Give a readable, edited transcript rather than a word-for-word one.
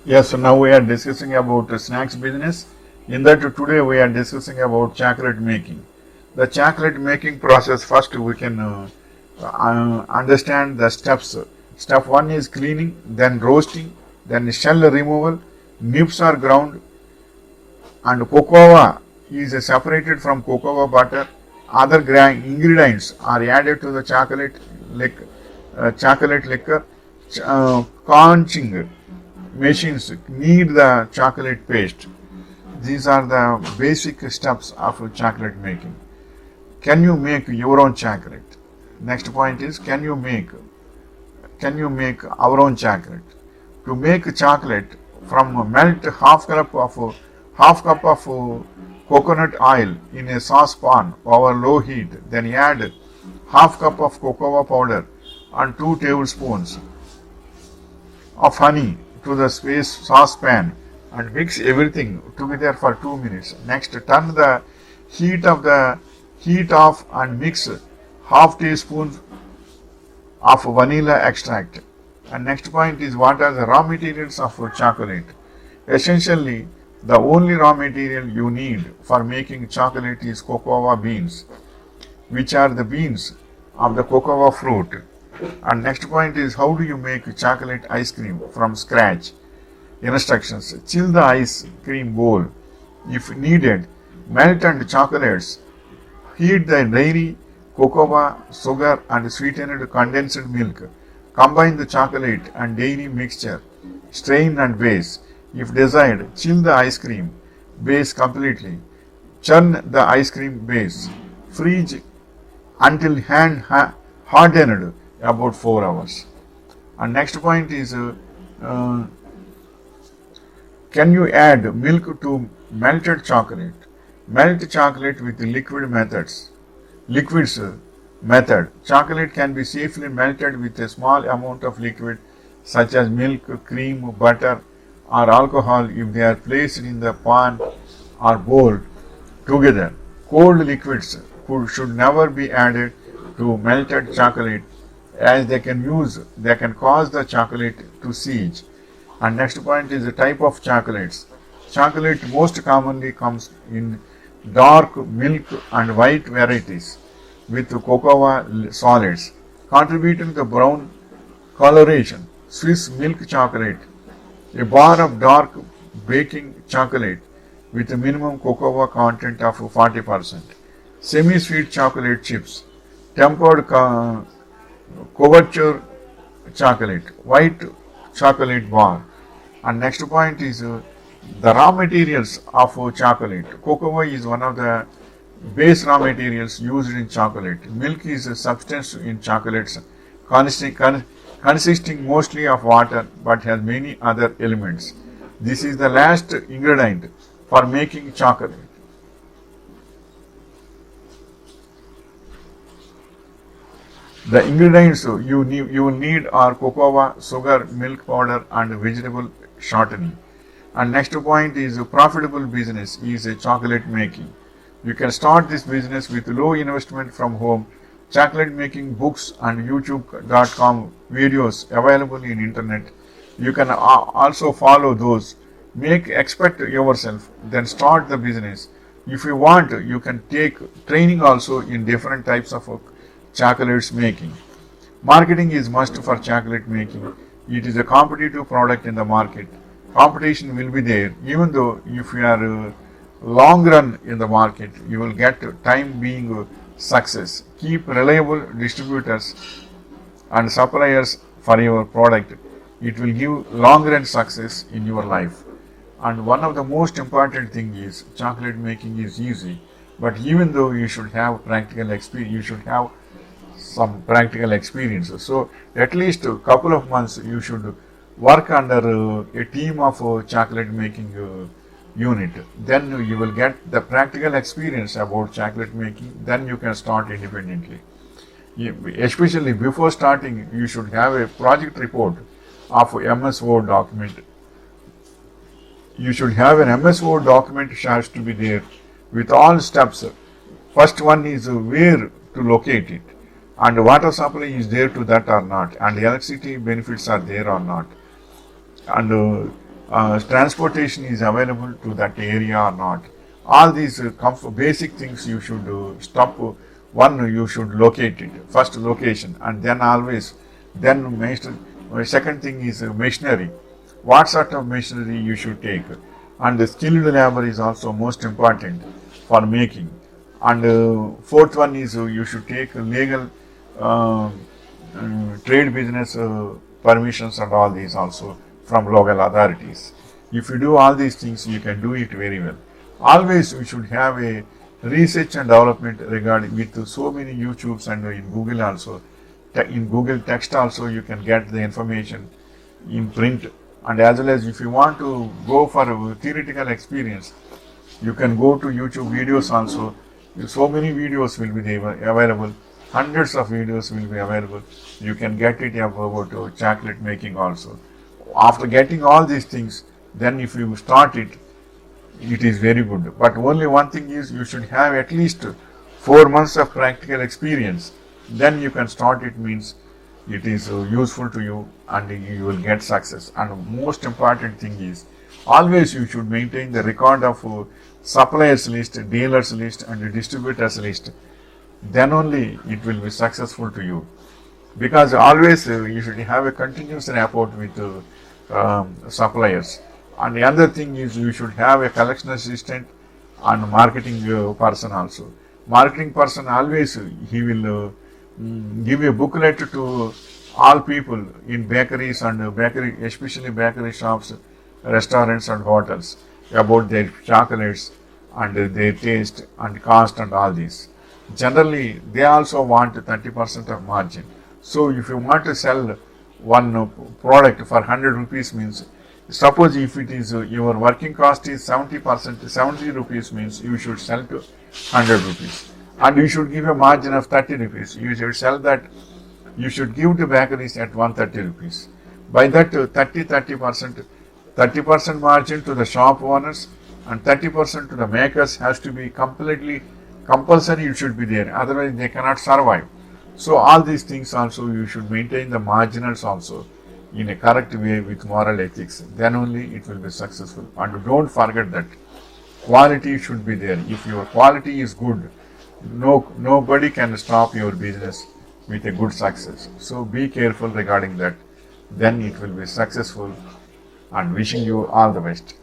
Yes, so now we are discussing about snacks business. In that today we are discussing about chocolate making. The chocolate making process, first we can understand the steps. Step 1 is cleaning, then roasting, then shell removal, nibs are ground, and cocoa is separated from cocoa butter. Other ingredients are added to the chocolate liquor. Conching machines knead the chocolate paste. These are the basic steps of chocolate making. Can you make your own chocolate? Next point is can you make our own chocolate? To make chocolate, from melt half cup of coconut oil in a saucepan over low heat, then add half cup of cocoa powder and 2 tablespoons of honey to the space saucepan and mix everything together for 2 minutes. Next, turn the heat off and mix half teaspoon of vanilla extract. And next point is what are the raw materials of chocolate. Essentially, the only raw material you need for making chocolate is cocoa beans, which are the beans of the cocoa fruit. And next point is how do you make chocolate ice cream from scratch. Instructions: chill the ice cream bowl if needed, melt and chocolates, heat the dairy, cocoa, sugar and sweetened condensed milk. Combine the chocolate and dairy mixture, strain and base. If desired, chill the ice cream base completely. Churn the ice cream base. Freeze until hardened about 4 hours. And next point is uh, can you add milk to melted chocolate? Melt chocolate with liquids method. Chocolate can be safely melted with a small amount of liquid such as milk, cream, butter or alcohol if they are placed in the pan or bowl together. Cold liquids should never be added to melted chocolate as they can cause the chocolate to siege. And next point is the type of chocolates. Chocolate most commonly comes in dark milk and white varieties with cocoa solids contributing to the brown coloration. Swiss milk chocolate, a bar of dark baking chocolate with a minimum cocoa content of 40%. Semi-sweet chocolate chips, tempered couverture chocolate, white chocolate bar. And next point is the raw materials of chocolate. Cocoa is one of the base raw materials used in chocolate. Milk is a substance in chocolates consisting mostly of water but has many other elements. This is the last ingredient for making chocolate. The ingredients you will need are cocoa, sugar, milk powder and vegetable shortening. And next point is profitable business is a chocolate making. You can start this business with low investment from home. Chocolate making books and youtube.com videos available in internet. You can also follow those. Expect yourself, then start the business. If you want, you can take training also in different types of chocolates making. Marketing is must for chocolate making. It is a competitive product in the market. Competition will be there, even though if you are long run in the market, you will get time being success. Keep reliable distributors and suppliers for your product. It will give long run success in your life. And one of the most important thing is chocolate making is easy, but even though you should have practical experience, you should have some practical experience. So at least a couple of months you should work under a team of chocolate making unit. Then you will get the practical experience about chocolate making. Then you can start independently. Especially before starting, you should have a project report of MS Word document. You should have an MS Word document has to be there with all steps. First one is where to locate it, and water supply is there to that or not, and electricity benefits are there or not, and transportation is available to that area or not. All these basic things you should stop. One, you should locate it, first location, and then always, then second thing is machinery. What sort of machinery you should take, and the skilled labor is also most important for making. And fourth one is you should take legal trade business permissions and all these also from local authorities. If you do all these things, you can do it very well. Always we should have a research and development regarding with so many YouTubes and in Google also. In Google text also you can get the information in print, and as well as if you want to go for a theoretical experience, you can go to YouTube videos also. So many videos will be available. Hundreds of videos will be available. You can get it about chocolate making also. After getting all these things, then if you start it, it is very good. But only one thing is you should have at least 4 months of practical experience. Then you can start it, means it is useful to you and you will get success. And most important thing is always you should maintain the record of suppliers list, dealers list and distributors list. Then only it will be successful to you. Because always you should have a continuous rapport with suppliers. And the other thing is you should have a collection assistant and marketing person also. Marketing person always he will give a booklet to all people in bakeries and especially bakery shops, restaurants and hotels about their chocolates and their taste and cost and all these. Generally, they also want 30% of margin. So if you want to sell one product for 100 rupees, means suppose if it is your working cost is 70%, 70 rupees means you should sell to 100 rupees. And you should give a margin of 30 rupees. You should sell that, you should give to bakeries at 130 rupees. By that 30% margin to the shop owners and 30% to the makers has to be completely compulsory, it should be there. Otherwise they cannot survive. So all these things also you should maintain the marginals also in a correct way with moral ethics. Then only it will be successful. And don't forget that quality should be there. If your quality is good, nobody can stop your business with a good success. So be careful regarding that. Then it will be successful, and wishing you all the best.